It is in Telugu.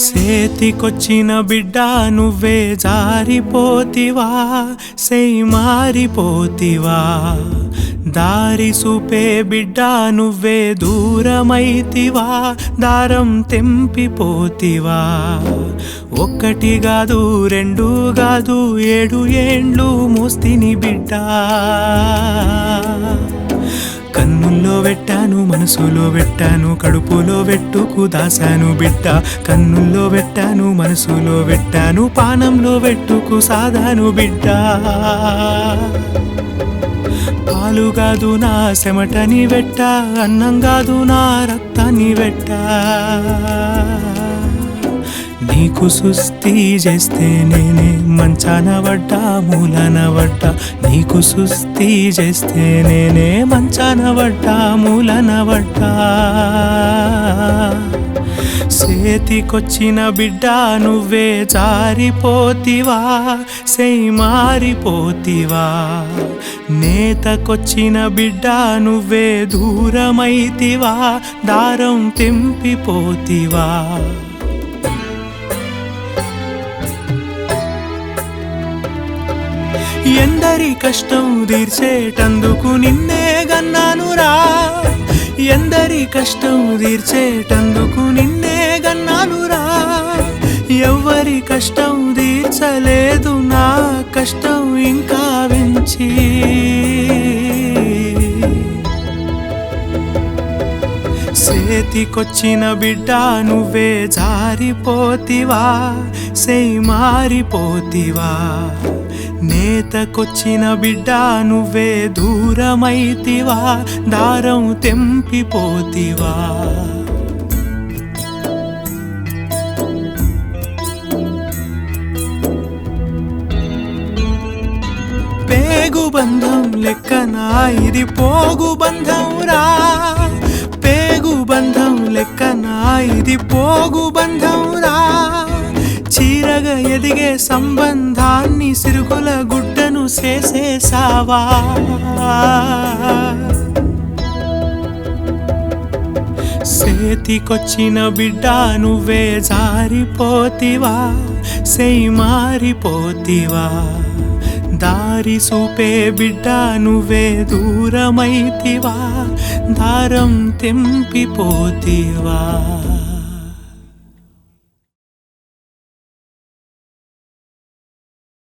సేతికొచ్చిన బిడ్డ నువ్వే జారిపోతివా, సెయ్ మారిపోతివా. దారి సూపే బిడ్డ నువ్వే దూరమైతివా, దారం తెంపిపోతివా. ఒక్కటి గాదు రెండు గాదు 7 ఏండ్లు మోస్తిని బిడ్డ. కన్నుల్లో పెట్టాను మనసులో పెట్టాను, కడుపులో వెట్టుకు దాసాను బిడ్డ. కన్నుల్లో పెట్టాను మనసులో పెట్టాను, పానంలో వెట్టుకు సాదాను బిడ్డ. పాలు గాదు నా చెమటని వెట్ట, అన్నం గాదు నా రక్తాన్ని వెట్ట. నీకు సుస్థి చేస్తే నేనే మంచాన పడ్డా మూలన పడ్డా. నీకు సుస్థి చేస్తే నేనే మంచాన పడ్డా మూలన పడ్డా. సేతికొచ్చిన బిడ్డ నువ్వే జారిపోతివా, సెయ్ మారిపోతివా. నేతకొచ్చిన బిడ్డ నువ్వే దూరమైతివా, దారం తెంపిపోతివా. ఎందరి కష్టం తీర్చేటందుకు నిన్నే గన్నానురా, ఎందరి కష్టం తీర్చేటందుకు నిన్నే గన్నానురా. ఎవ్వరి కష్టం తీర్చలేదు నా కష్టం ఇంకా పెంచి. సేతికొచ్చిన బిడ్డ నువ్వే జారిపోతివా, సెయ్ మారిపోతివా. నేతకొచ్చిన బిడ్డ నువ్వే దూరమైతివా, దారం తెంపిపోతివా. పేగు బంధం లెక్కనా ఇది పోగు బంధం రా, పేగు బంధం లెక్కనా ఇది పోగు బంధం రా. చీరగా ఎదిగే సంబంధాన్ని సిరుగుల గుడ్డను చేసేసావా. సేతికొచ్చిన బిడ్డ నువ్వే జారిపోతివా, సెయ్ మారిపోతివా. దారి సూపే బిడ్డ నువ్వే దూరమైతివా, దారం తెంపిపోతివా.